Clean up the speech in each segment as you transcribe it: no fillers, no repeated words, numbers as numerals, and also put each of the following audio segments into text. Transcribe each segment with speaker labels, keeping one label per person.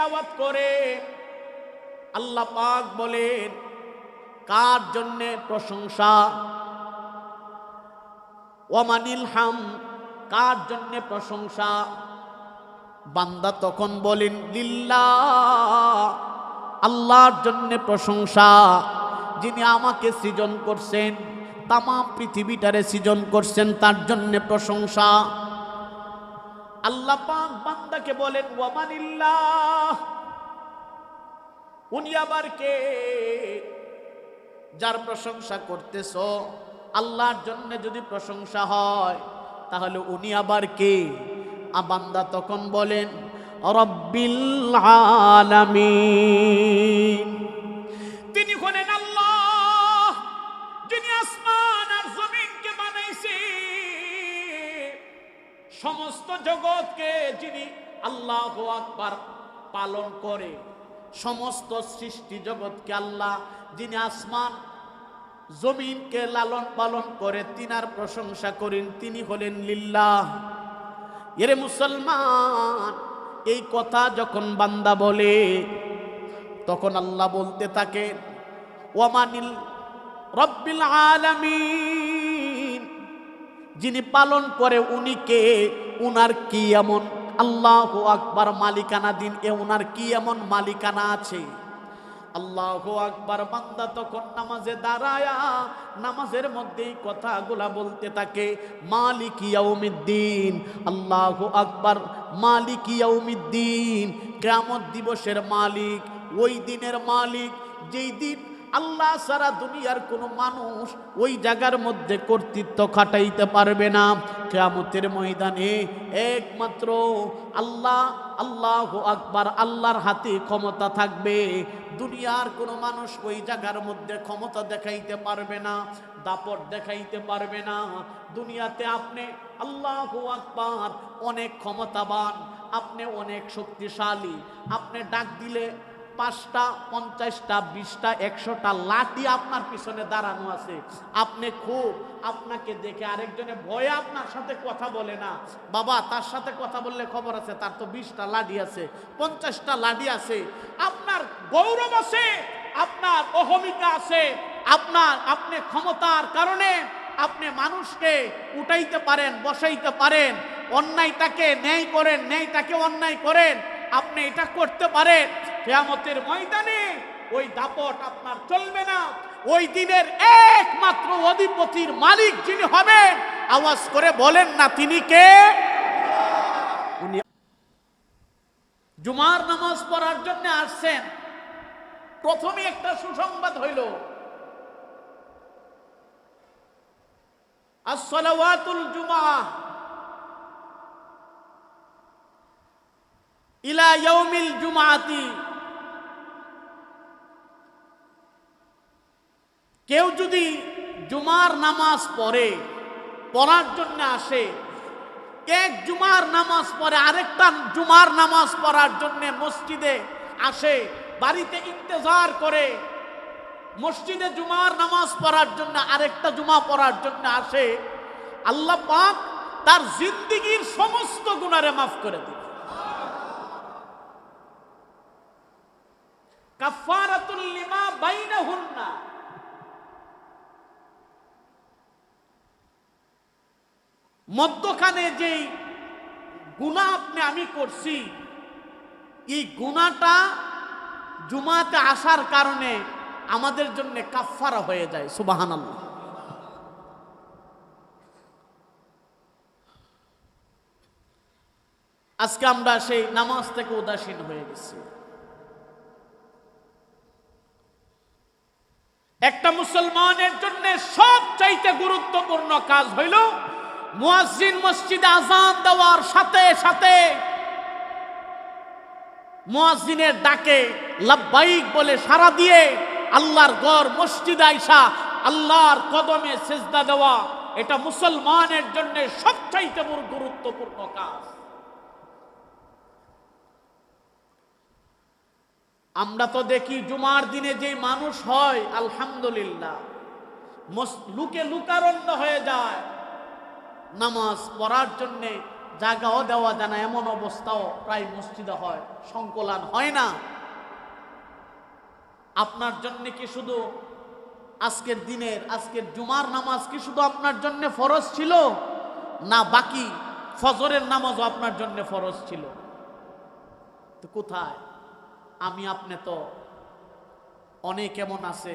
Speaker 1: তিলাওয়াত করে আল্লাহ পাক বলেন কার জন্য প্রশংসা, ওয়ামানিল হাম, কার জন্য প্রশংসা। বান্দা তখন বলেন লিল্লাহ, আল্লাহর জন্য প্রশংসা, যিনি আমাকে সৃজন করছেন, তাম পৃথিবীটারে সৃজন করছেন, তার জন্য প্রশংসা। আল্লাহ পাক বান্দাকে বলেন ওয়ামানিল্লাহ, উনি আবার কে? যার প্রশংসা করতেছ আল্লাহর জন্য যদি প্রশংসা হয় তাহলে উনি আবার কে? বান্দা তখন বলেন রব্বিল আলামিন, তিনি হলেন আল্লাহ, যিনি আসমান আর জমিনকে বানাইছে, সমস্ত জগৎকে যিনি আল্লাহু আকবার পালন করে, সমস্ত সৃষ্টি জগৎকে আল্লাহ যিনি আসমান জমিনকে লালন পালন করে, তিনার প্রশংসা করেন, তিনি হলেন লিল্লাহ। এরে মুসলমান, এই কথা যখন বান্দা বলে তখন আল্লাহ বলতে থাকে ওয়ামানিল রব্বিল আলামিন, যিনি পালন করে উনি কে? উনার কি এমন আল্লাহু আকবার মালিকানা দিন, উনার কি এমন মালিকানা আছে? আল্লাহু আকবার। বান্দা তখন নামাজে দাঁড়ায়া নামাজের মধ্যেই কথাগুলা বলতে থাকে মালিক ইয়াউমিদ্দিন, আল্লাহু আকবার, মালিক ইয়াউমিদ্দিন, কিয়ামত দিবসের মালিক, ওই দিনের মালিক যেই দিন আল্লাহ সারা দুনিয়ার কোনো মানুষ ওই জায়গার মধ্যে কর্তৃত্ব খাটাইতে পারবে না। কিয়ামতের ময়দানে একমাত্র আল্লাহ, আল্লাহু আকবার, আল্লাহর হাতে ক্ষমতা থাকবে। দুনিয়ার কোনো মানুষ ওই জায়গার মধ্যে ক্ষমতা দেখাইতে পারবে না, দাপট দেখাইতে পারবে না। দুনিয়াতে আপনি আল্লাহু আকবার অনেক ক্ষমতাবান, আপনি অনেক শক্তিশালী, আপনি ডাক দিলে 5টা 50টা 20টা 100টা লাঠি আপনার পিছনে দাঁড়ানো আছে। আপনি খুব, আপনাকে দেখে আরেকজনে ভয়ে আপনার সাথে কথা বলে না, বাবা তার সাথে কথা বললে খবর আছে, তার তো 20টা লাঠি আছে, 50টা লাঠি আছে। আপনার গৌরব আছে, আপনার অহমিকা আছে, আপনি ক্ষমতার কারণে আপনি মানুষকে উঠাইতে পারেন, বসাইতে পারেন, অন্যায়টাকে ন্যায় করেন, ন্যায়টাকে অন্যায় করেন, আপনি এটা করতে পারেন। কিয়ামতের ময়দানে ওই দাপট আপনার চলবে না। ওই দিনের একমাত্র অধিপতির মালিক যিনি হবেন, আওয়াজ করে বলেন না তিনি কে? উনি জুমার নামাজ পড়ার জন্য আসছেন। প্রথমে একটা সুসংবাদ হইল as-salawatul jumu'ah ইলা ইয়াউমিল জুমআতি, কেউ যদি জুমার নামাজ পড়ার জন্য আসে, এক জুমার নামাজ পড়ে আরেকটা জুমার নামাজ পড়ার জন্য মসজিদে আসে, বাড়িতে ইন্তজার করে, মসজিদে জুমার নামাজ পড়ার জন্য আরেকটা জুমা পড়ার জন্য আসে, আল্লাহ পাক তার জিন্দেগীর সমস্ত গুনাহে মাফ করে দেন। কাফারাতুল লিমা বাইনাহুন্না, মধ্যখানে যেই গুনাহ আমি করছি, এই গুনাহটা জুমাতে আসার কারণে আমাদের জন্য কাফারা হয়ে যায়। সুবহানাল্লাহ। আজকে আমরা সেই নামাজ থেকে উদাসীন হয়ে গেছি। একটা মুসলমানের জন্য সবচাইতে গুরুত্বপূর্ণ কাজ হইল মুয়াজ্জিন মসজিদে আযান দেওয়ার সাথে সাথে মুয়াজ্জিনের ডাকে লাব্বাইক বলে সাড়া দিয়ে আল্লাহর ঘর মসজিদে আইসা আল্লাহর কদমে সিজদা দেওয়া। এটা মুসলমানের জন্য সবচাইতে বড় গুরুত্বপূর্ণ কাজ। আমরা তো দেখি জুমার দিনে যে মানুষ হয়, আলহামদুলিল্লাহ, লুকে লুকারণ্য হয়ে যায় নামাজ পড়ার জন্যে, জায়গাও দেওয়া যায় না, এমন অবস্থাও প্রায় মসজিদে হয়, সংকলন হয় না। আপনার জন্য কি শুধু আজকের দিনের আজকের জুমার নামাজ কি শুধু আপনার জন্য ফরজ ছিল, না বাকি ফজরের নামাজও আপনার জন্য ফরজ ছিল? তো কোথায়? আমি আপনি তো অনেক এমন আছে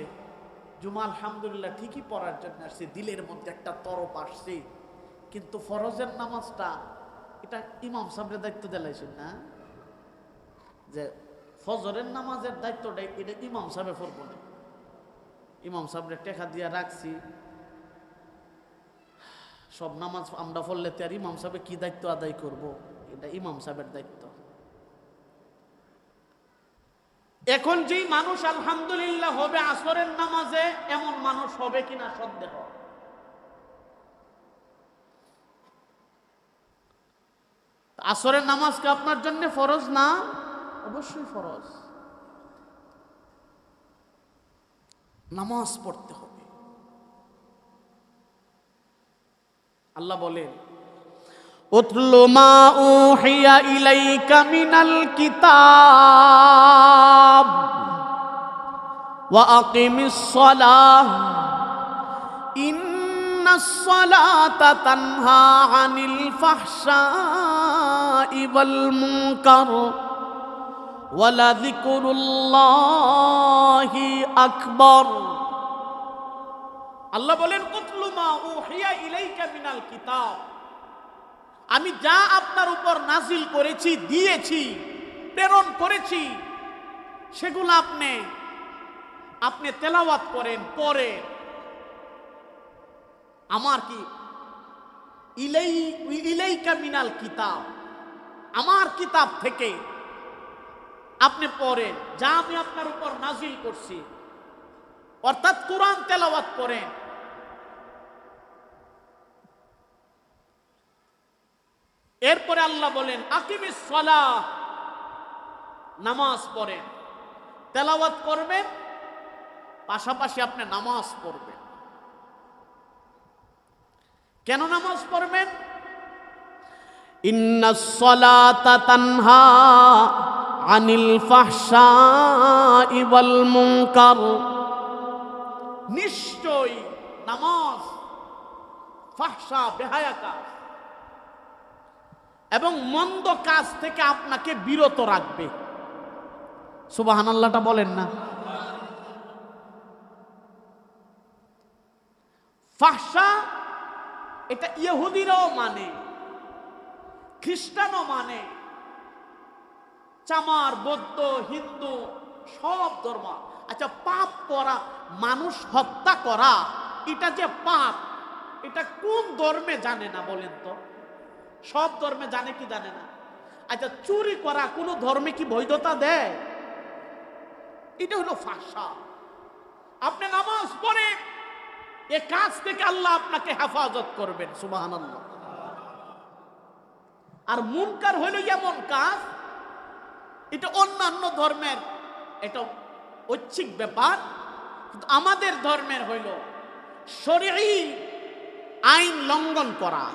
Speaker 1: জুমা আলহামদুলিল্লাহ ঠিকই পড়ার জন্য আসছে, দিলের মধ্যে একটা তরফ আসছে, কিন্তু ফরজের নামাজটা এটা ইমাম সাহেবের দায়িত্ব দিলাইছেন না, যে ফজরের নামাজের দায়িত্বটা এটা ইমাম সাহেব পড়বো না, ইমাম সাহেবের টেকা দিয়ে রাখছি, সব নামাজ আমরা পড়লে তো আর ইমাম সাহেব কি দায়িত্ব আদায় করব, এটা ইমাম সাহেবের দায়িত্ব। এখন যেই মানুষ আলহামদুলিল্লাহ হবে আসরের নামাজে, এমন মানুষ হবে কিনা সন্দেহ। আসরের নামাজ কি আপনার জন্য ফরজ না? অবশ্যই ফরজ। নামাজ পড়তে হবে। আল্লাহ বলেন, উতলু মা উহিয়া ইলাইকা মিনাল কিতাব ওয়া আকিমিস সালাহ ইন্নাস সালাতা তানহা আনিল ফাহশাই ওয়াল মুনকার ওয়া লাযিকরুল্লাহি আকবার। আল্লাহ বলেন, উতলু মা উহিয়া ইলাইকা মিনাল কিতাব, আমি যা আপনার উপর নাজিল করেছি, দিয়েছি, প্রেরণ করেছি, সেগুলো আপনি তেলাওয়াত করেন, পড়েন। আমার কি ইলাইকা মিনাল কিতাব, আমার কিতাব থেকে আপনি পড়েন, যা আমি আপনার উপর নাজিল করছি, অর্থাৎ কোরআন তেলাওয়াত করেন। এরপরে আল্লাহ বলেন, আকিমিস সালাহ, নামাজ পড়েন, তেলাওয়াত করবেন, পাশাপাশি আপনি নামাজ পড়বেন। কেন নামাজ পড়বেন? ইন্নাস সালাতা তানহা আনিল ফাহশাই ওয়াল মুনকার, নিশ্চয়ই নামাজ ফাহশা, বেহায়া কাজ এবং মন্দ কাজ থেকে আপনাকে বিরত রাখবে। সুবহানাল্লাহটা বলেন না। ফাহশা এটা ইহুদিরাও মানে, খ্রিস্টানও মানে, চামার, বৌদ্ধ, হিন্দু, সব ধর্ম। আচ্ছা, পাপ করা, মানুষ হত্যা করা, এটা যে পাপ, এটা কোন ধর্মে জানে না বলেন তো? সব ধর্মে জানে কি জানে না? আচ্ছা, চুরি করা কোন ধর্মে কি বৈধতা দেয়? এটা হলো ফাহশা। আপনি নামাজ পড়ে এ কাজ থেকে আল্লাহ আপনাকে হেফাজত করবেন। সুবহানাল্লাহ। আর মুনকার হইল এমন কাজ, এটা অন্যান্য ধর্মের এটা ঐচ্ছিক ব্যাপার, কিন্তু আমাদের ধর্মের হইল শরঈ আইন লঙ্ঘন করা।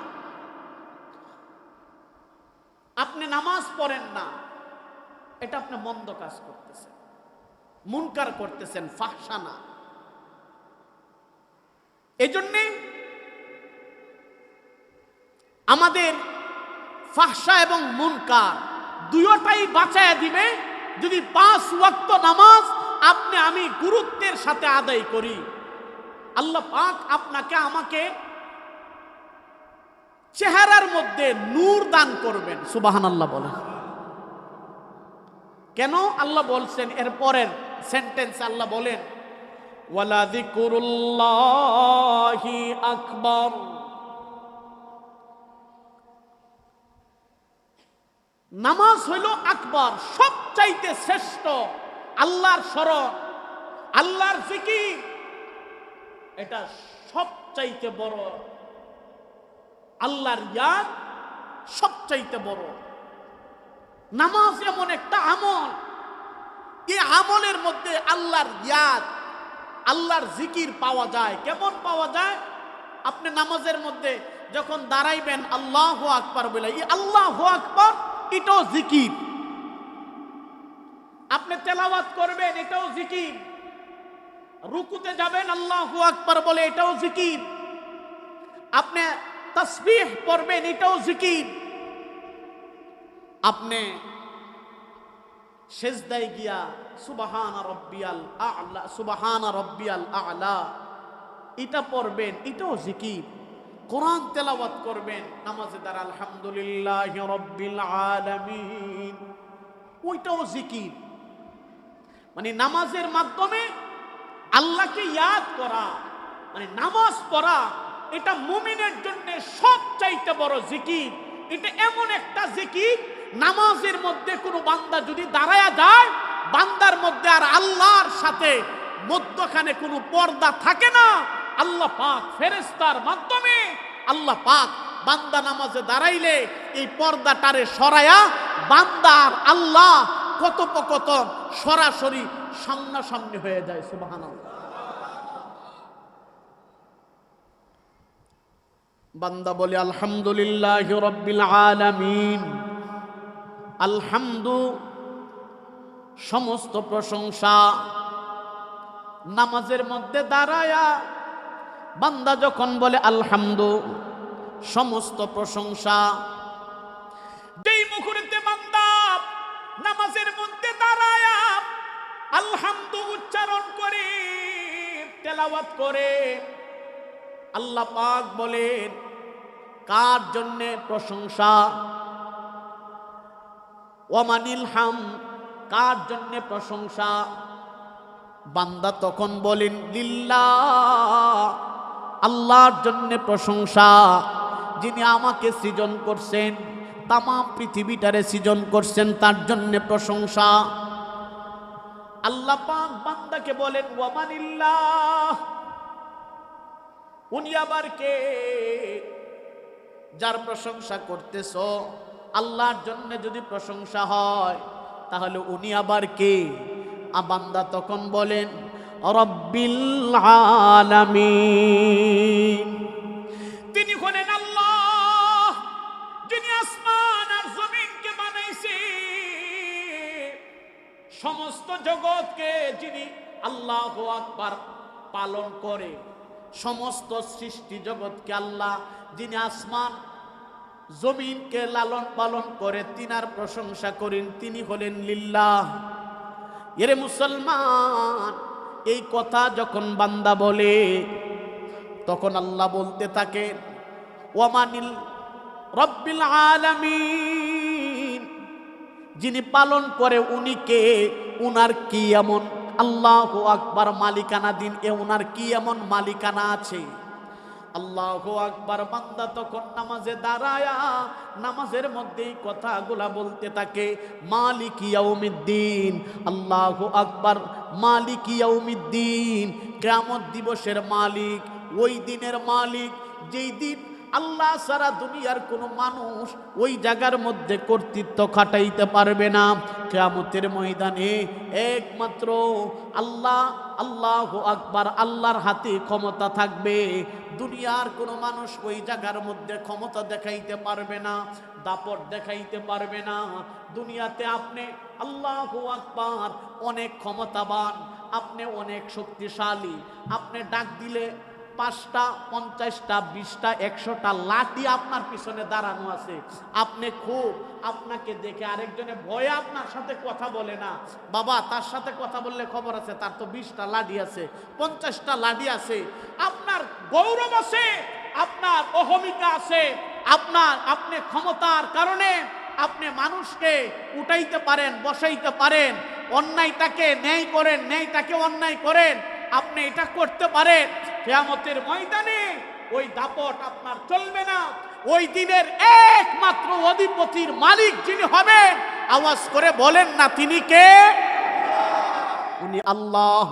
Speaker 1: আপনি নামাজ পড়েন না, এটা আপনি মন্দ কাজ করতেছেন, মুনকার করতেছেন, ফাহশা না। এজন্যে আমাদের ফাহশা এবং মুনকার দুইটাই বাঁচায়া দিবে যদি 5 ওয়াক্ত নামাজ আপনি আমি গুরুত্বের সাথে আদায় করি। আল্লাহ পাক আপনাকে আমাকে চেহারার মধ্যে নূর দান করবেন। সুবহানাল্লাহ বলেন। কেন? আল্লাহ বলছেন, এর পরের সেন্টেন্স আল্লাহ বলেন, ওয়ালা যিকরুল্লাহি আকবার। নামাজ হইল আকবার, সবচাইতে শ্রেষ্ঠ আল্লাহর স্মরণ, আল্লাহর জিকির, এটা সবচাইতে বড়। আল্লাহর ইয়াদ সবচাইতে বড়। নামাজ এমন একটা আমল, এই আমলের মধ্যে আল্লাহর ইয়াদ, আল্লাহর জিকির পাওয়া যায়। কেমন পাওয়া যায়? আপনি নামাজের মধ্যে যখন দাঁড়াইবেন আল্লাহু আকবার বলে, এই আল্লাহু আকবার এটাও জিকির। আপনি তেলাওয়াত করবেন, এটাও জিকির। রুকুতে যাবেন আল্লাহু আকবার বলে, এটাও জিকির। আপনি তাসবিহ পড়বেন, এটাও জিকির। আপনি সেজদায় গিয়া সুবহান রাব্বিয়াল আ'লা, সুবহান রাব্বিয়াল আ'লা এটা পড়বেন, এটাও জিকির। কোরআন তেলাওয়াত করবেন, নামাজে দাঁড়া আলহামদুলিল্লাহি রাব্বিল আলামিন, ওইটাও জিকির। মানে নামাজের মাধ্যমে আল্লাহকে ইয়াদ করা, মানে নামাজ পড়া, এটা মুমিনের জন্য সবচাইতে বড় জিকির। এটা এমন একটা জিকির, নামাজের মধ্যে কোনো বান্দা যদি দাঁড়ায়া যায়, বান্দার মধ্যে আর আল্লাহর সাথে মধ্যখানে কোনো পর্দা থাকে না। আল্লাহ পাক ফেরেশতার মাধ্যমে আল্লাহ পাক বান্দা নামাজে দাঁড়াইলে এই পর্দাটারে সরায়া বান্দা আর আল্লাহ কথোপকথন সরাসরি সামনাসামনি হয়ে যায়। সুবহানাল্লাহ। বান্দা বলে আলহামদুলিল্লাহি রাব্বিল আলামিন। আলহামদু সমস্ত প্রশংসা। নামাজের মধ্যে দাঁড়ায়া বান্দা যখন বলে আলহামদু সমস্ত প্রশংসা, যেই মুহূর্তে বান্দা নামাজের মধ্যে দাঁড়ায়া আলহামদু উচ্চারণ করে তেলাওয়াত করে, আল্লাহ পাক বলেন কার জন্য প্রশংসা? ওয়ামানিল হাম, কার জন্য প্রশংসা? বান্দা তখন বলেন লিল্লাহ, আল্লাহর জন্য প্রশংসা, যিনি আমাকে সৃজন করছেন, তাম পৃথিবীটারে সৃজন করছেন, তার জন্য প্রশংসা। আল্লাহ পাক বান্দাকে বলেন ওয়ামানিল্লাহ, উনি আবার কে? যার প্রশংসা করতেছ আল্লাহর জন্য যদি প্রশংসা হয় তাহলে উনি আবার কে? বান্দা তখন বলেন রব্বিল আলামিন, তিনি হলেন আল্লাহ, যিনি আসমান আর জমিনকে বানাইছে, সমস্ত জগৎকে যিনি আল্লাহু আকবার পালন করে, সমস্ত সৃষ্টি জগৎকে আল্লাহ যিনি আসমান জমিনকে লালন পালন করে, তিনার প্রশংসা করেন, তিনি হলেন লিল্লাহ। এরে মুসলমান, এই কথা যখন বান্দা বলে তখন আল্লাহ বলতে থাকে ওয়ামানিল রব্বিল আলামিন, যিনি পালন করে উনি কে? উনার কি এমন আল্লাহু আকবার মালিকানা দিন, এ উনার কি এমন মালিকানা আছে? আল্লাহু আকবার। বান্দা তখন নামাজে দাঁড়ায়া নামাজের মধ্যেই কথাগুলা বলতে থাকে মালিক ইয়াউমিদ্দিন, আল্লাহু আকবার, মালিক ইয়াউমিদ্দিন, কিয়ামত দিবসের মালিক, ওই দিনের মালিক যেই দিন আল্লাহ সারা দুনিয়ার কোনো মানুষ ওই জায়গার মধ্যে কর্তৃত্ব খাটাইতে পারবে না। কিয়ামতের ময়দানে একমাত্র আল্লাহ, আল্লাহু আকবার, আল্লাহর হাতে ক্ষমতা থাকবে। দুনিয়ার কোনো মানুষ ওই জায়গার মধ্যে ক্ষমতা দেখাইতে পারবে না, দাপট দেখাইতে পারবে না। দুনিয়াতে আপনি আল্লাহু আকবার অনেক ক্ষমতাবান, আপনি অনেক শক্তিশালী, আপনি ডাক দিলে 5টা 50টা 20টা 100টা লাঠি আপনার পিছনে দাঁড়ানো আছে। আপনি খুব, আপনাকে দেখে আরেকজনে ভয়ে আপনার সাথে কথা বলে না। বাবা, তার সাথে কথা বললে খবর আছে, তার তো 20টা লাঠি আছে, 50টা লাঠি আছে। আপনার গৌরব আছে, আপনার অহমিকা আছে, আপনি ক্ষমতার কারণে আপনি মানুষকে উঠাইতে পারেন, বসাইতে পারেন, অন্যায়টাকে ন্যায় করেন, ন্যায়টাকে অন্যায় করেন, আপনি এটা করতে পারেন। কিয়ামতের ময়দানে ওই দাপট আপনার চলবে না। ওই দিনের একমাত্র অধিপতির মালিক যিনি হবেন, আওয়াজ করে বলেন না তিনি কে? উনি আল্লাহ।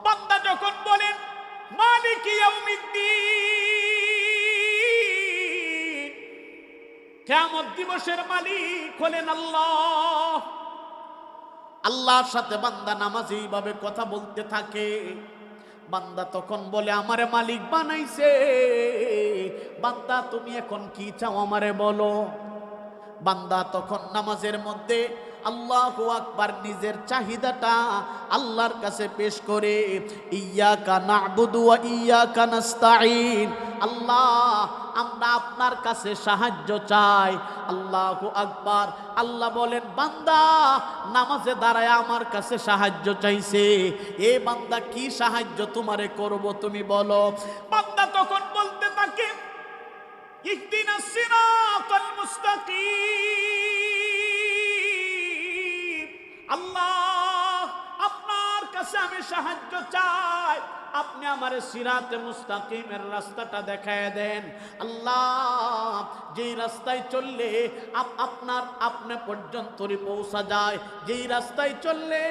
Speaker 1: বান্দা যখন বলেন মালিক ইয়াউমিদ্দিন, কিয়ামত দিবসের মালিক হলেন আল্লাহ। আল্লাহর সাথে বান্দা নামাজে এইভাবে কথা বলতে থাকে। বান্দা তখন বলে আমারে মালিক বানাইছে, বান্দা তুমি এখন কি চাও আমারে বলো। বান্দা তখন নামাজের মধ্যে আল্লাহু আকবার নিজের চাহিদাটা আল্লাহর কাছে পেশ করে, ইয়্যাকা না'বুদু ওয়া ইয়্যাকা নাস্তাঈন, আল্লাহ আমরা আপনার কাছে সাহায্য চাই। আল্লাহু আকবার। আল্লাহ বলেন বান্দা নামাজে দাঁড়ায় আমার কাছে সাহায্য চাইছে, এ বান্দা কি সাহায্য তোমারে করব তুমি বলো। বান্দা তখন বলতে থাকে, ইহদিনাস সিরাতাল মুস্তাকিম, আল্লাহ আপনার কাছে আমি সাহায্য চাই, আপনি আমার সিরাতে মুস্তাকিমের রাস্তাটা দেখায় দেন। আল্লাহ যেই রাস্তায় চললে আপনি পর্যন্ত পৌঁছা যায়, যেই রাস্তায় চললে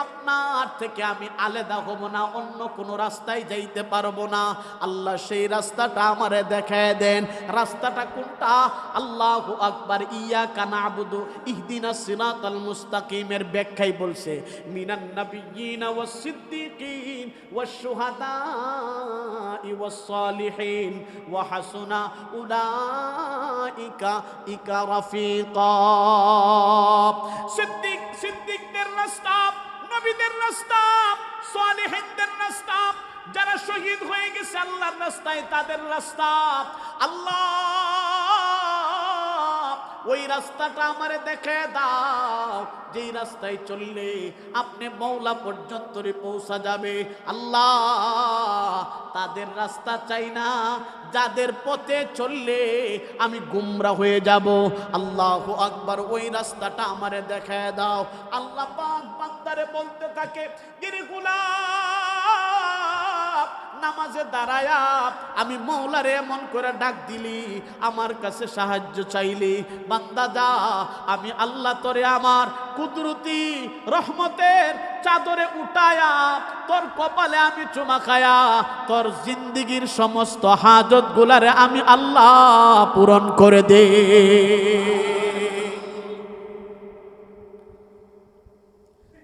Speaker 1: আপনার থেকে আমি আলাদা হব না, অন্য কোনো রাস্তায় যাইতে পারবো না, আল্লাহ সেই রাস্তাটা আমারে দেখায় দেন। রাস্তাটা কোনটা? আল্লাহু আকবার। ইয়্যাকা না'বুদু ইহদিনাস সিরাতাল মুস্তাকিমের ব্যাখ্যাই বলছে, মিনান নাবিয়্যিনা ওয়াস সিদ্দিকিন ওয়াস শুহাদাই ওয়াস সালিহিন ওয়া হাসুনা উলাইকা রাফিকা। সিদ্দিকদের রাস্তা, নবীদের রাস্তা, সালিহিনদের রাস্তা, যারা শহীদ হয়ে গেছে আল্লাহর রাস্তায় তাদের রাস্তা। আল্লাহ ওই রাস্তাটা আমারে দেখে দাও, যেই রাস্তায় চললে আপনি মওলা পর্যন্ত পৌঁছা যাবে। আল্লাহ তাদের রাস্তা চাই না যাদের পথে চললে আমি গুমরা হয়ে যাব। আল্লাহু আকবার। ওই রাস্তাটা আমারে দেখে দাও। আল্লাহ পাক বান্দারে বলতে থাকে, গিরি গোলাম নামাজে দাঁড়ায়া আমি মওলারে এমন করে ডাক দিলি, আমার কাছে সাহায্য চাইলি, বান্দা যা আমি আল্লাহ তোরে আমার কুদরতি রহমতের চাদরে উঠায়া তোর কপালে আমি চুমা খায়া তোর জিন্দিগির সমস্ত হাজত গুলারে আমি আল্লাহ পূরণ করে দে।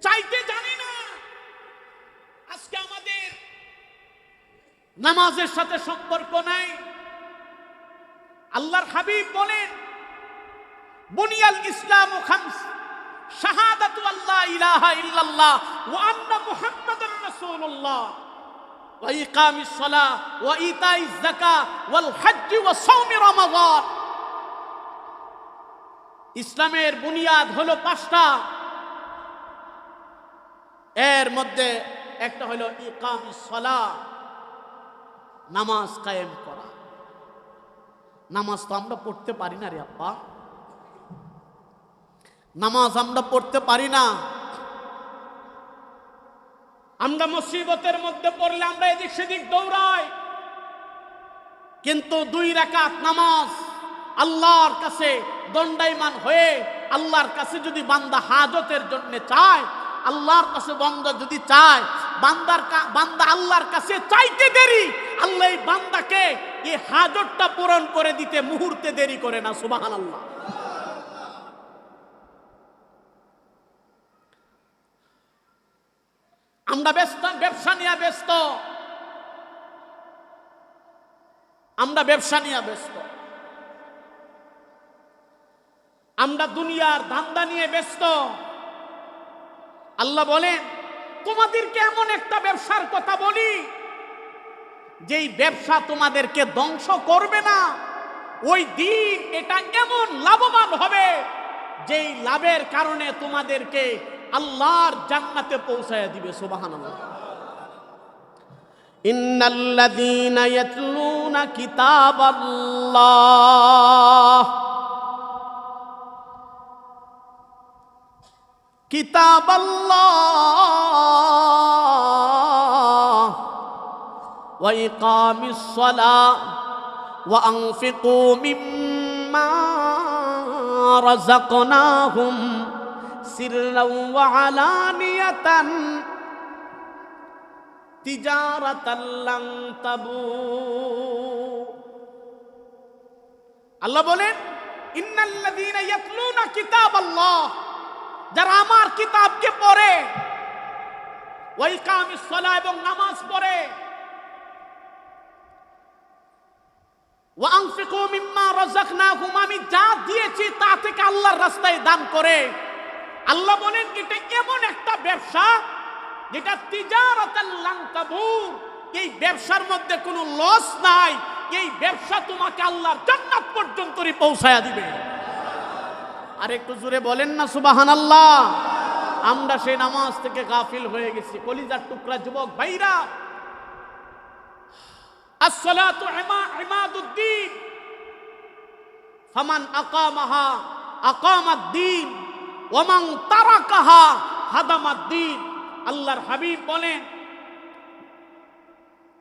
Speaker 1: চাইতে জানি না, আজকে আমাদের নামাজের সাথে সম্পর্ক নাই। আল্লাহর হাবিব বলেন, বুনিয়াল ইসলামু খামস, শাহাদাতু আল্লা ইলাহা ইল্লাল্লাহ ওয়া আন্না মুহাম্মাদুর রাসূলুল্লাহ ওয়া ইকামিস সালাহ ওয়া ইতাইজ যাকাত ওয়াল হজ্জ ওয়া সাওমি রমাদান। ইসলামের বুনিয়াদ হলো 5টা, এর মধ্যে একটা হলো ইকামিস সালাহ, নামাজ কায়েম করা। নামাজ তো আমরা পড়তে পারি না রে আব্বা, নামাজ আমরা পড়তে পারি না। আমরা মুসিবতের মধ্যে পড়লে আমরা এদিক সেদিক দৌড়াই, কিন্তু 2 রাকাত নামাজ আল্লাহর কাছে দণ্ডায়মান হয়ে আল্লাহর কাছে যদি বান্দা হাজতের জন্য চায়, আল্লাহর কাছে বান্দা যদি চায়, বান্দা আল্লাহর কাছে চাইতে দেরি, আল্লাহ এই বান্দাকে এই হাজতটা পূরণ করে দিতে মুহূর্তে দেরি করে না। সুবহানাল্লাহ। আমরা ব্যবসা নিয়ে ব্যস্ত, আমরা ব্যবসা নিয়ে ব্যস্ত, আমরা দুনিয়ার ধান্দা নিয়ে ব্যস্ত। আল্লাহ বলেন, তোমাদেরকে এমন একটা ব্যবসার কথা বলি যেই ব্যবসা তোমাদেরকে ধ্বংস করবে না, ওই দিন এটা এমন লাভবান হবে যেই লাভের কারণে তোমাদেরকে আল্লাহর জান্নাতে পৌঁছায়া দিবে। সুবহানাল্লাহ। ইন্নাল্লাযীনা ইয়াতলুনা কিতাবাল্লাহ ওয়া ইকামিস সালাহ ওয়া আনফিকু মিম্মা রাযাকনাহুম সিররাও ওয়া আলানিয়াতান তিজারাতান লান তাবুর। আল্লাহ বলেন, ইন্নাল্লাযীনা ইয়াতলুনা কিতাবাল্লাহ, যারা আমার কিতাবকে পড়ে, ওয়া ইকামিস সালাহ এবং নামাজ পড়ে, ওয়া আনফিকু মিম্মা রাযাকনাকুম, আমি যা দিয়েছি তা থেকে আল্লাহর রাস্তায় দান করে। আল্লাহ বলেন এটা এমন একটা ব্যবসা যেটা তিজারাতাল লান তাবুর, এই ব্যবসার মধ্যে কোনো লস নাই, এই ব্যবসা তোমাকে আল্লাহর জান্নাত পর্যন্ত পৌঁছায়া দিবে। আর একটু জোরে বলেন না সুবহানাল্লাহ। আমরা সেই নামাজ থেকে গাফিল হয়ে গেছি। কলিজার টুকরা যুবক ভাইরা, আসসালাতু ইমাদুদ্দিন, ফামান আকামাহা আকামাদ্দিন ওয়া মান তারাকাহা হাদামাদ্দিন। আল্লাহর হাবিব বলেন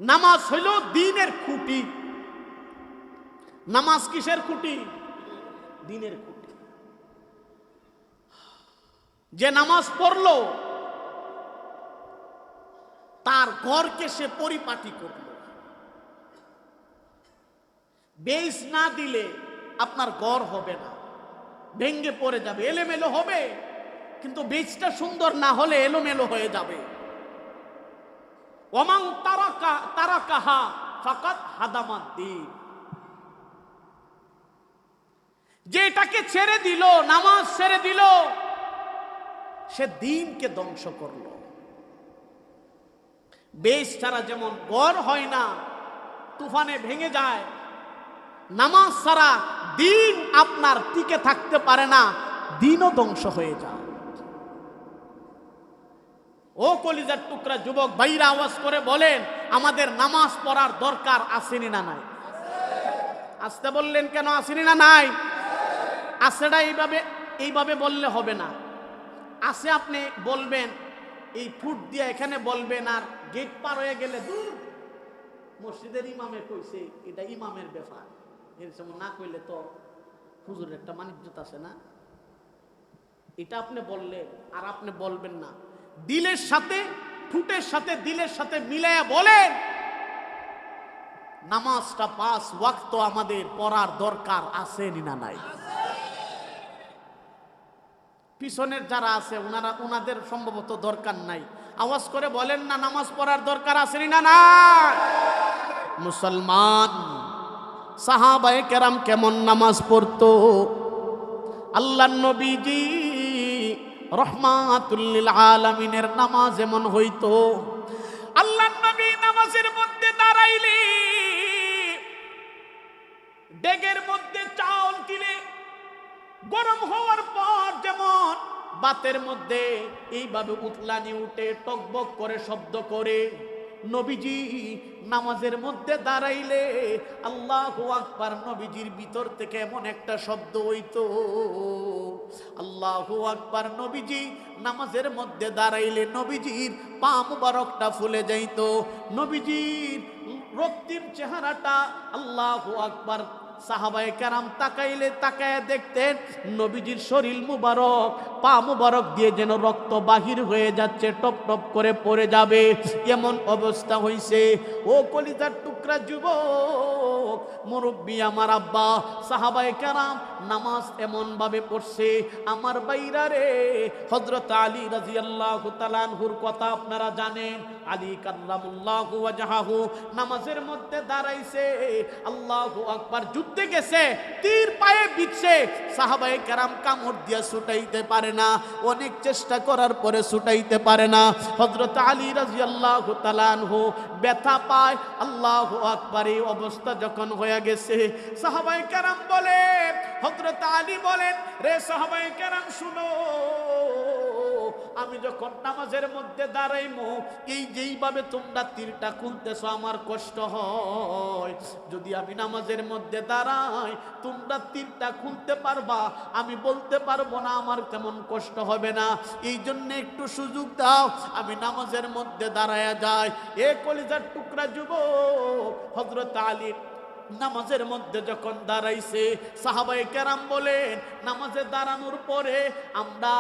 Speaker 1: নামাজ হইল দ্বীনের খুঁটি। নামাজ কিসের খুঁটি? দ্বীনের খুঁটি। যে নামাজ পড়লো তার ঘরকে সে পরিপাটি করলো। বেইস না দিলে আপনার ঘর হবে না, ভেঙ্গে পড়ে যাবে, এলোমেলো হবে। কিন্তু বেইসটা সুন্দর না হলে এলোমেলো হয়ে যাবে। ওমান তারাকাহা ফাকাত হাদামাদ্দিন, যেটাকে ছেড়ে দিল, নামাজ ছেড়ে দিল, সে দ্বীনকে ধ্বংস করলো। বেইস ছাড়া যেমন ঘর হয় না, তুফানে ভেঙে যায়, নামাজ ছাড়া দ্বীন আপনার টিকে থাকতে পারে না, দ্বীনও ধ্বংস হয়ে যায়। ও কলিজার টুকরা যুবক ভাইরা, আওয়াজ করে বলেন আমাদের নামাজ পড়ার দরকার আসেনি না নাই? আসতে বললেন কেন? আসেনি না নাই? আসেটা এইভাবে বললে হবে না। আসে আপনি বলবেন, এই ফুট দিয়ে এখানে বলবেন, আর গেট পার হয়ে গেলে দূর মসজিদের ইমামে কইছে, এটা ইমামের ব্যাপার, এর সময় না কইলে তো হুজুরের একটা মানিজ্যত আছে না। এটা আপনি বললেন, আর আপনি বলবেন না। দিলের সাথে, ঠুটের সাথে দিলের সাথে মিলায়া বলেন নামাজটা 5 ওয়াক্ত আমাদের পড়ার দরকার আসেনি না নাই? পিছনের যারা আছে ওনাদের সম্ভবত দরকার নাই। আওয়াজ করে বলেন না নামাজ পড়ার দরকার আসেনি না নাই? মুসলমান সাহাবায়ে কেরাম কেমন নামাজ পড়তো? আল্লাহর নবীজি রহমাতুল লিল আলামিনের নামাজ এমন হইতো, আল্লাহর নবী নামাজের মধ্যে দাঁড়াইলে ডেগের মধ্যে চাউল কিনে গরম হওয়ার পর যেমন বাতের মধ্যে এইভাবে উতলানি উঠে টকবক করে শব্দ করে, নবীজি নামাজের মধ্যে দাঁড়াইলে আল্লাহু আকবার, নবীজির ভিতর থেকে এমন একটা শব্দ হইতো আল্লাহু আকবার। নবীজি নামাজের মধ্যে দাঁড়াইলে নবীজির পা মুবারকটা ফুলে যাইতো, নবীজির রক্তিম চেহারাটা আল্লাহু আকবার। সাহাবায়ে কেরাম তাকাইলে তাকায় দেখতেন নবীজির শরীর মুবারক, পা মুবারক দিয়ে যেন রক্ত বাহির হয়ে যাচ্ছে, টপ টপ করে পড়ে যাবে, এমন অবস্থা হইছে। ও কলিজার টুকরা যুবক মুরব্বী আমার আব্বা, সাহাবায়ে কেরাম নামাজ এমন ভাবে পড়ছে, আমার বাইরা রে, হযরত আলী রাদিয়াল্লাহু তাআলা আনহুর কথা আপনারা জানেন। আলী কাররামাল্লাহু ওয়াজহাহু নামাজের মধ্যে দাঁড়াইছে, আল্লাহু আকবার, যুদ্ধে গেছে, তীর পায়ে বিঁধছে, সাহাবায়ে কেরাম কামড় দিয়া ছুটাইতে পারে না, অনেক চেষ্টা করার পরে ছুটাইতে পারে না। হযরত আলী রাদিয়াল্লাহু তাআলা আনহু ব্যথা পায়, আল্লাহু আকবার। এই অবস্থা যখন হয়ে গেছে, সাহাবায়ে কেরাম বলে, হযরত আলী বলেন, রে সাহাবায়ে কেরাম শুনো, আমি যখন নামাজের মধ্যে দাঁড়াইমু, এই যেইভাবে তোমরা তীরটা খুলতেছো আমার কষ্ট হয়। যদি আমি নামাজের মধ্যে দাঁড়াই, তোমরা তীরটা খুলতে পারবা, আমি বলতে পারবো না আমার তেমন কষ্ট হবে না। এই জন্য একটু সুযোগ দাও, আমি নামাজের মধ্যে দাঁড়ায়া যাই। এ কলিজার টুকরা যুবক, হযরত আলী নামাজের মধ্যে যখন দাঁড়াইছে, সাহাবায়ে কেরাম বলেন নামাজে দাঁড়ানোর পরে আমরা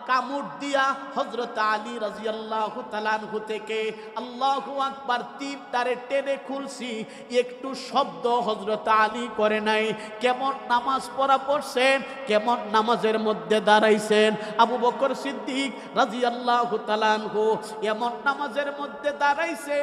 Speaker 1: কামড় দিয়া হযরত আলী রাদিয়াল্লাহু তাআলা আনহু থেকে আল্লাহু আকবার তীরটারে টেনে খুলছি, একটু শব্দ হযরত আলী করে নাই। কেমন নামাজ পড়ছেন, কেমন নামাজের মধ্যে দাঁড়াইছেন। আবু বকর সিদ্দিক রাদিয়াল্লাহু তাআলা আনহু এমন নামাজের মধ্যে দাঁড়াইছে,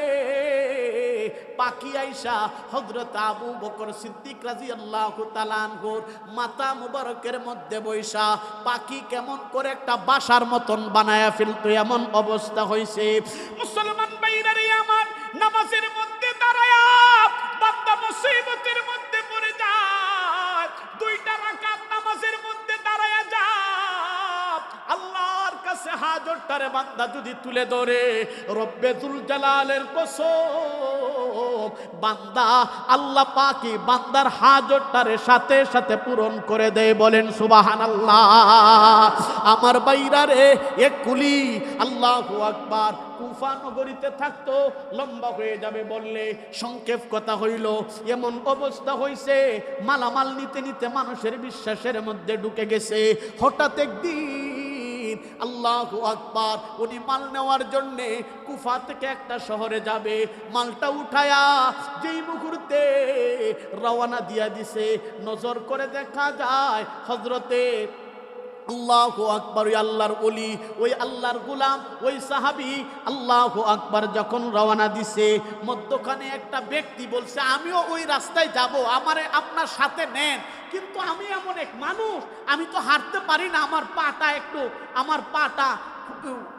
Speaker 1: পাখি আইসা হযরত আবু বকর সিদ্দিক রাদিয়াল্লাহু তাআলা আনহুর মাথা মুবারকের মধ্যে বৈশা পাখি কেমন করে একটা বাসার মতন বানায়া ফেলতো, এমন অবস্থা হইছে। মুসলমান ভাইরারে আমার, নামাজের মধ্যে দাঁড়ায়া বান্দা মুসিবতের মধ্যে পড়ে যায়, দুইটা রাকাত নামাজের মধ্যে দাঁড়ায়া যায়, আল্লাহর কাছে হাজতটারে বান্দা যদি তুলে ধরে, রব্বে যুল জালালের কসম, বান্দা আল্লাহ পাকই বান্দার হাজতটারে সাথে সাথে পূরণ করে দেয়। বলেন সুবহানাল্লাহ। আমার বাইরারে এক কুলি আল্লাহু আকবার কুফা নগরীতে থাকতো, লম্বা হয়ে যাবে বললে সংক্ষেপ কথা হইল। এমন অবস্থা হইছে, মালামাল নিতে নিতে মানুষের বিশ্বাসের মধ্যে ঢুকে গেছে। হঠাৎ একদিন আল্লাহু আকবার, উনি মাল নেওয়ার জন্য কুফা থেকে একটা শহরে যাবে, মালটা উঠায়া যেই মুহূর্তে রওনা দিয়া দিছে, নজর করে দেখা যায় হযরতে আল্লাহু আকবার, ওই আল্লাহর ওলি, ওই আল্লাহর গোলাম, ওই সাহাবী আল্লাহু আকবার যখন রওনা দিছে, মধ্যখানে একটা ব্যক্তি বলছে আমিও ওই রাস্তায় যাব, আমারে আপনার সাথে নেন। কিন্তু আমি এমন এক মানুষ, আমি তো হাঁটতে পারি না, আমার পাটা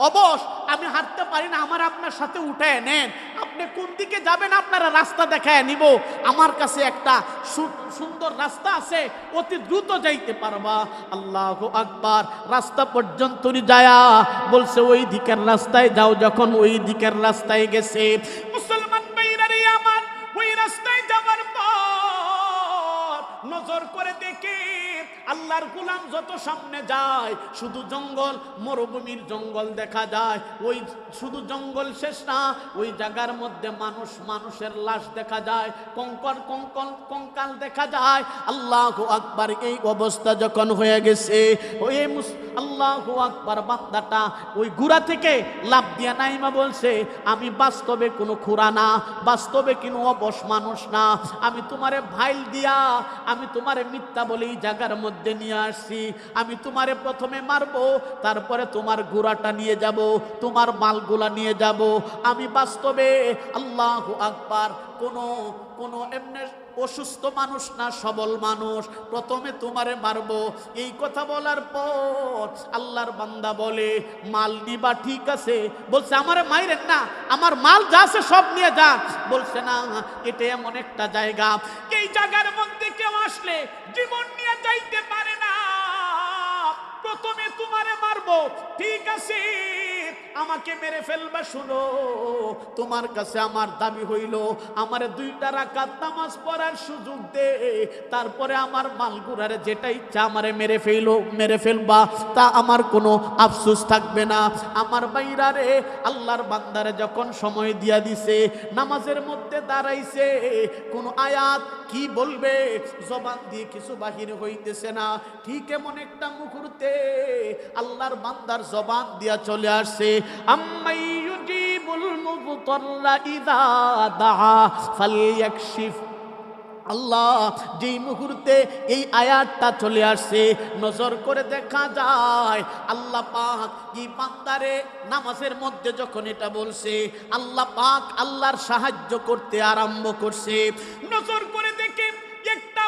Speaker 1: অবশ, আমি হাঁটতে পারি না, আমার আপনার সাথে উঠায় নেন। আপনি কোন দিকে যাবেন আপনারা রাস্তা দেখায় নিব, আমার কাছে একটা সুন্দর রাস্তা আছে, অতি দ্রুত যাইতে পারবা। আল্লাহু আকবার, রাস্তা পর্যন্ত যায়া বলছে ওই দিকের রাস্তায় যাও। যখন ওই দিকের রাস্তায় গেছে, মুসলমান ভাইরারে আমার, ওই রাস্তায় যাবার পর নজর করে দেখে আল্লাহর গোলাম যত সামনে যায় শুধু জঙ্গল, মরুভূমির জঙ্গল দেখা যায়। ওই শুধু জঙ্গল শেষ না, ওই জায়গার মধ্যে মানুষের লাশ দেখা যায়, কঙ্কাল দেখা যায়। আল্লাহু আকবার, এই অবস্থা যখন হয়ে গেছে, ওই আল্লাহু আকবার বান্দাটা ওই গুড়া থেকে লাফ দিয়া নাইমা বলছে আমি বাস্তবে কোনো খুরা না, বাস্তবে কোনো অবশ মানুষ না, আমি তোমারে ভাইল দিয়া, আমি তোমারে মিথ্যা বলে এই জায়গার মধ্যে নিয়ে আসছি। আমি তোমারে প্রথমে মারবো, তারপরে তোমার গুড়াটা নিয়ে যাব, তোমার মালগুলা নিয়ে যাব। আমি বাস্তবে আল্লাহু আকবার কোনো এমনি অসুস্থ মানুষ না, সবল মানুষ, প্রথমে তোমারে মারবো। এই কথা বলার পর আল্লাহর বান্দা বলে মাল নিবা ঠিক আছে, বলছে আমারে মাইরেন না, আমার মাল যা আছে সব নিয়ে যান। বলছে না, এটা এমন একটা জায়গা, এই জায়গার মধ্যে কেউ আসলে জীবন নিয়ে যাইতে পারে না, প্রথমে তোমারে মারবো ঠিক আছে, আমাকে মেরে ফেলবা। শুনো, তোমার কাছে আমার দাবি হইল আমারে 2টা রাকাত নামাজ পড়ার সুযোগ দে, তারপরে আমার মালগুরারে যেটা ইচ্ছা আমারে মেরে ফেলবা, তা আমার কোনো আফসোস থাকবে না। আমার বাইরারে আল্লাহর বান্দারে যখন সময় দিয়া দিছে, নামাজের মধ্যে দাঁড়াইছে, কোন আয়াত কি বলবে জবান দিয়ে কিছু বাহির হইতেছে না। ঠিক এমন একটা মুহূর্তে আল্লাহর বান্দার জবান দিয়া চলে আসছে আম্মাই ইউজিবুল মুবতাররা ইযা দাআ ফালইয়াকশিফ। আল্লাহ যেই মুহূর্তে এই আয়াতটা চলে আসছে, নজর করে দেখা যায় আল্লাহ পাক এই বান্দারে নামাজের মধ্যে যখন এটা বলছে, আল্লাহ পাক আল্লাহর সাহায্য করতে আরম্ভ করছে। নজর করে দেখে একটা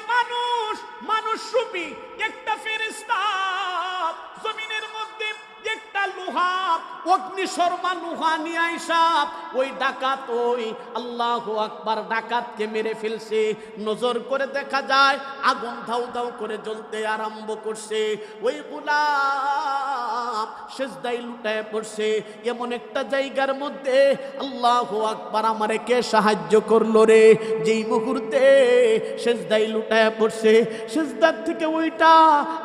Speaker 1: মানুষ রূপী একটা ফেরেশতা জমিনের মধ্যে একটা লোহা, অগ্নিশর্মা লোহা নিয়ে আইসা ওই ডাকাত, ওই আল্লাহু আকবার ডাকাতকে মেরে ফেলছে। নজর করে দেখা যায় আগুন ধাউ ধাউ করে জ্বলতে আরম্ভ করছে। ওই গোলাম সেজদায় লুটায় পড়ছে। এমন একটা জায়গার মধ্যে আল্লাহু আকবার, আমারে কে সাহায্য করলো রে? যেই মুহূর্তে সেজদায় লুটায় পড়ছে, সেজদার থেকে ওইটা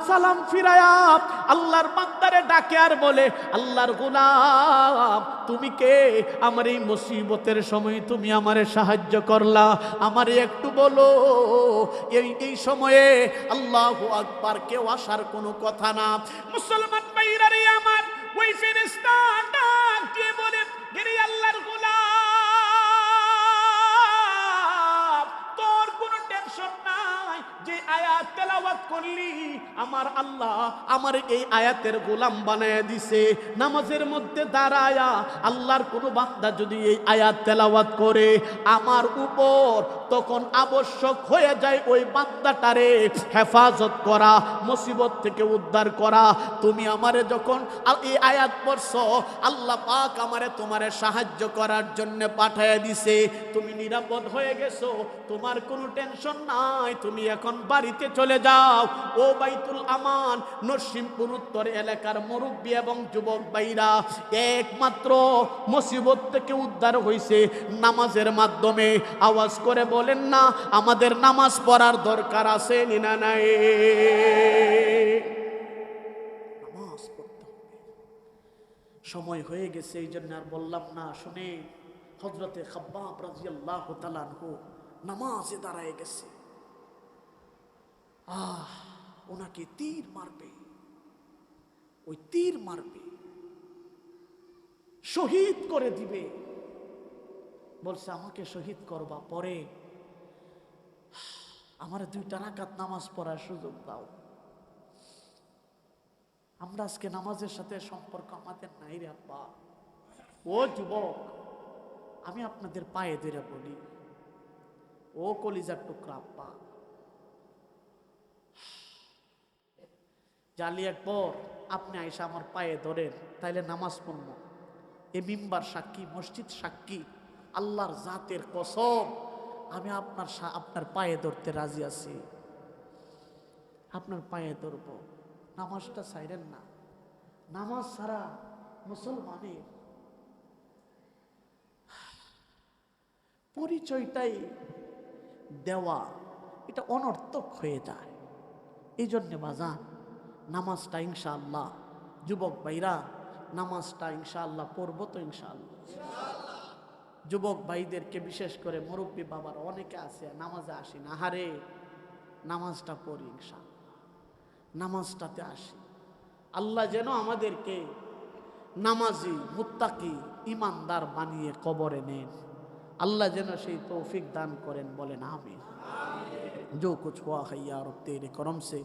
Speaker 1: সালাম ফিরায়া আল্লাহর বান্দারে ডাকে আর বলে আল্লাহর গোলাম তুমি কে? আমার এই মুসিবতের সময় তুমি আমারে সাহায্য করলা, আমারে একটু বলো। এই সময়ে আল্লাহু আকবার কেউ আসার কোনো কথা না। মুসলমান ভাইরা রে আমার, ওই ফেরেশতা ডাক দিয়ে বলে, হে আল্লাহর গোলাম, তোর কোনো টেনশন নাই, যে আয়াত তেলাওয়াত করলি আমার আল্লাহ আমার এই আয়াতের গোলাম বানায় দিছে। নামাজের মধ্যে দাঁড়ায়া আল্লাহর কোনো বান্দা যদি এই আয়াত তেলাওয়াত করে আমার উপর, তখন আবশ্যক হয়ে যায় ওই বান্দাটারে হেফাজত করা, মুসিবত থেকে উদ্ধার করা। তুমি আমারে যখন এই আয়াত পড়ছো, আল্লাহ পাক আমারে তোমারে সাহায্য করার জন্য পাঠিয়ে দিছে। তুমি নিরাপদ হয়ে গেছো, তোমার কোনো টেনশন নাই, তুমি এখন বাড়িতে চলে যাও। ও বাইতুল আমান নরসিংপুর উত্তর এলাকার মুরব্বী এবং যুবক ভাইরা, একমাত্র মুসিবত থেকে উদ্ধার হইছে নামাজের মাধ্যমে। আওয়াজ করে বলেন না, আমাদের নামাজ পড়ার দরকার আছে না নাই? নামাজ পড়তে হবে। সময় হয়ে গেছে, এই জন্য আর বললাম না। শুনে হযরতে খাব্বাব রাদিয়াল্লাহু তাআলা আনহু নামাজে দাঁড়ায় গেছে। ওনাকে তীর মারবে, ওই তীর মারবে, শহীদ করে দিবে। বলছে আমাকে শহীদ করবা, পরে আমার 2 রাকাত নামাজ পড়ার সুযোগ দাও। আমরা আজকে নামাজের সাথে সম্পর্ক আমাদের নাই রে আব্বা। ও যুবক, আমি আপনাদের পায়ে ধরে বলি, ও কলিজার টুকরা আব্বা, জালি একবার আপনি আইসা আমার পায়ে ধরেন, তাইলে নামাজ পড়ব। এ মিম্বার সাক্ষী, মসজিদ সাক্ষী, আল্লাহর জাতের কসম, আমি আপনার পায়ে ধরতে রাজি আছি। আপনার পায়ে ধরব, নামাজটা ছাইরেন না। নামাজ ছাড়া মুসলমানের পরিচয়টাই দেওয়া, এটা অনর্থক হয়ে যায়। এই জন্যে বাজান, নামাজটা ইনশাআল্লাহ, যুবক ভাইরা নামাজটা ইনশাআল্লাহ পড়বো তো ইনশাআল্লাহ। যুবক ভাইদেরকে বিশেষ করে মুরব্বী বাবার অনেকে আছে নামাজে আসি না, হারে নামাজটা পড়ি ইনশাআল্লাহ, নামাজটাতে আসি। আল্লাহ যেন আমাদেরকে নামাজি, মুত্তাকি, ইমানদার বানিয়ে কবরে নেন। अल्लाह যেন সেই তৌফিক দান করেন, বলেন আমিন। जो कुछ हुआ है या रब तेरे करम से